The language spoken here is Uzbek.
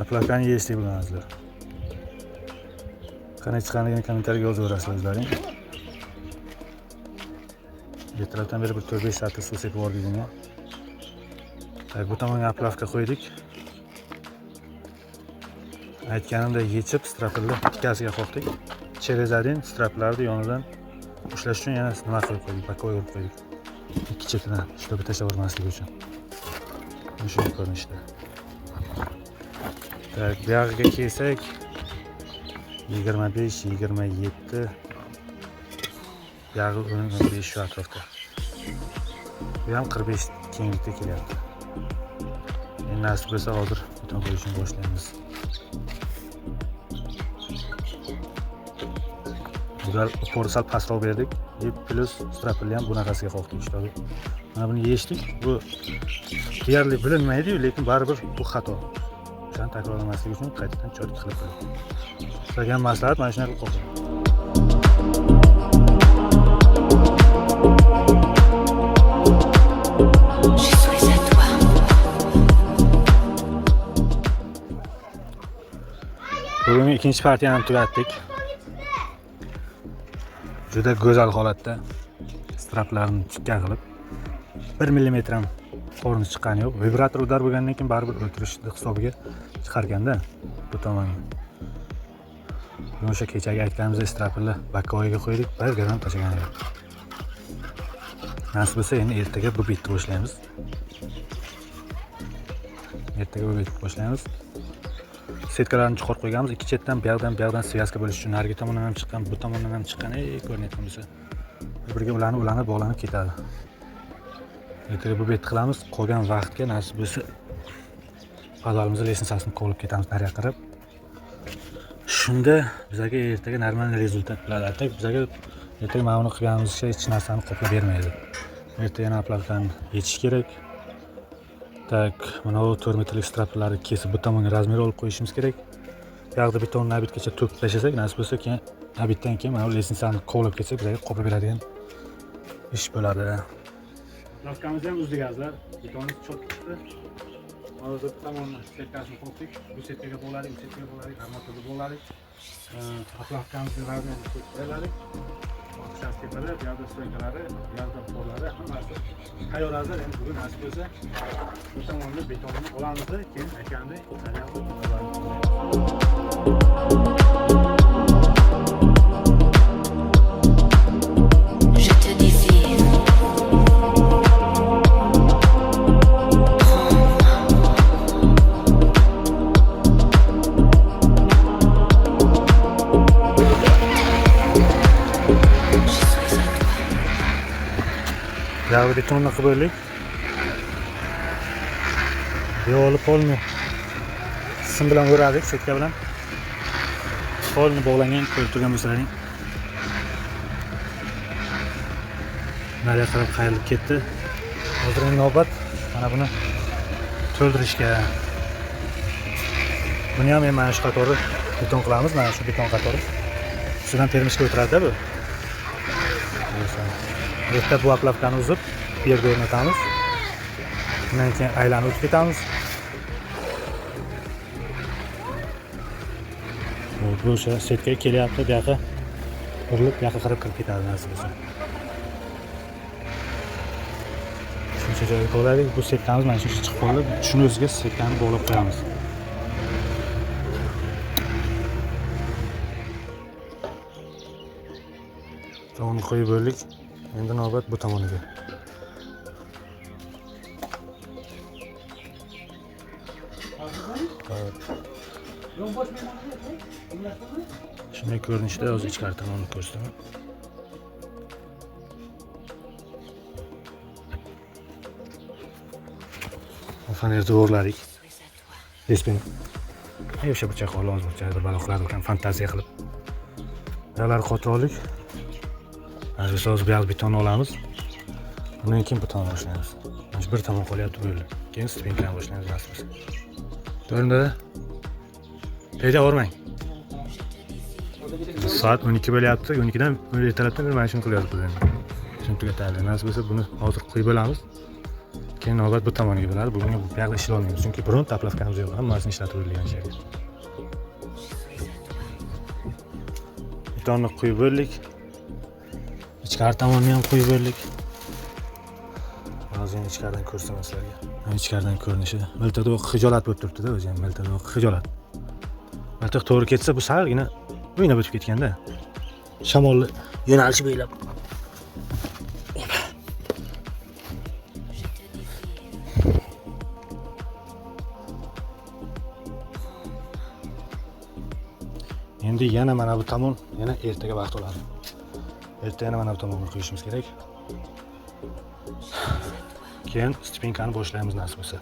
Aplavkani yeyishlik bilamizlar. Qanday chiqqanligini kommentariyga yozib o'rasizlar o'zlaring. Ertalabdan beri bir 4-5 soatda suv sepib yubordik buni. Bu tomonga aplavka qo'ydik. Aytganimdek yechib strapilni ikkasiga qo'ydik. Cherezadin straplarni yonidan ushlash uchun yana nima qo'yib qo'ydik, bakoy urib qo'ydik. Ikki chetidan ushlab tashlab yubormaslik uchun. Shunday ko'rinishda. Tak, bu yerga kelsak 25-27 yag'i 15 shu atrofda. Bu ham 45 kenglikda kelyapti. Endi nasib bo'lsa hozir beton qo'yishni boshlaymiz. Bular uporni sal pastroq berdik. Plus strapilni ham bunaqasiga qo'ydik ishlar. Mana buni yechdik. Bu deyarli bilinmaydi-yu, lekin baribir bu xato. Shuni takrorlamaslik uchun qaytadan chotki qilib qo'ydik. Sizlarga maslahat mana shunday qilib qo'ydim. Bugungi ikkinchi partiyani tugatdik. Juda go'zal holatda straplarni tikka qilib 1 mm ham qo'rni chiqqani yo'q. Vibrator udar bo'lgandan keyin baribir o'tirish hisobiga chiqarganda bu tomonga. O'sha kechagi aytganimizdek strapilni bakoyiga qo'ydik, bir garam tashlagan yo'q. Nasib bo'lsa endi ertaga bu bitni boshlaymiz. Setkalarni chiqarib qo'yganmiz. Ikki chetdan bu yoqdan svyazka bo'lish uchun narigi tomondan ham chiqqan, bu tomondan ham chiqqan, ko'rinayotgan bo'lsa. Bir-biriga ulanib bog'lanib ketadi. Ertaga bu betni qilamiz. Qolgan vaqtga nasib bo'lsa fazolimizning litsenziyasini qo'lib ketamiz nariga qarab. Shunda bizga ertaga normal rezultat bo'ladi. Aytsak, bizga ertaga mana buni qilganimizcha hech narsani qoplab bermaydi. Ertaga yana aplavkani yechish kerak. Tak, mana bu 4 metrlik straplarni kesib bu tomonga razmer olib qo'yishimiz kerak. Bu yoqda betonni nabitgacha to'kib tashlasak, nasib bo'lsa keyin nabitdan keyin mana bu litsenziyani qo'lib ketsak, bizga qoplab beradigan ish bo'ladi. Aplavkamiz ham uzdigazlar, betonni chop chiqdi. Hozir tomonni setkasini qo'ydik. Bu setkaga bog'ladik, bu setkaga bog'ladik, armaturga bog'ladik. Aplavkamizni razmerni qo'ydik. Oqshas tepalar, bu yoqda stoykalari, bu yoqda polari hammasi tayyorlanadi. Endi bugun nasib bo'lsa bu tomonni betonni olamiz, keyin aytgandek Yağlı betonla kıvırlık. Yolu polni sim bilan o'radik, setka bilan. Polni bog'langan ko'rib turgan bo'lsalaring. Nariga qarab qayrilib ketdi. Hozir navbat mana buni to'ldirishga. Buni ham mana shu qatori beton qilamiz, mana shu beton qatori. Ustidan termishga o'tiradi bu. Erta bu aplavkani uzib, bu yerga o'rnatamiz. Undan keyin aylanib o'tib ketamiz. Bu o'sha setga kelyapti, bu yoqqa urilib, bu yoqqa qarab kirib ketadi nasib bo'lsa. Shuncha joyga qo'ydik, bu setkamiz mana shuncha chiqib qoldi. Shuni o'ziga setkani bog'lab qo'yamiz. Tomonni qo'yib bo'ldik. Endi navbat bu tomoniga. Shunday ko'rinishda o'zi ichkari tomonni ko'rsataman. Fanerni o'rladik. Respen. O'sha burchaq hozir burchaqda baloqlar ekan, fantaziya qilib. Ular qo'tirlik. Hozir so'z beyaz beton olamiz. Bundan keyin beton boshlaymiz. Mana bir tomon qolyapti bo'ldi. Keyin stringdan boshlaymiz nasib. To'g'rimi? Reja o'rmang. Soat 12 bo'lyapti. 12dan ertalabdan mana shuni qilyapmiz. Shuni tugatadi. Nasib bo'lsa buni hozir qo'yib olamiz. Keyin navbat bu tomoniga bo'ladi. Bugun bu yoqda ishlay olmaymiz, chunki bironta aplavkamiz yo'q. Hammasini ishlatib o'tilgan yerga. Betonni quyib bo'ldik. Ichkari tomonni ham quyib bo'ldik. Hozir endi ichkaridan ko'rsataman sizlarga. Ichkaridan ko'rinishi. Miltada xijolat bo'lib turibdi-da, o'zi ham miltada xijolat. Miltiq to'g'ri ketsa bu salgina o'ynab o'tib ketganda. Shamolni yo'nalishi bo'ylab. Endi yana mana bu tomon yana ertaga vaqt oladi. Ertaga yana mana bu tomonni qo'yishimiz kerak. Keyin spinkani boshlaymiz nasib bo'lsa.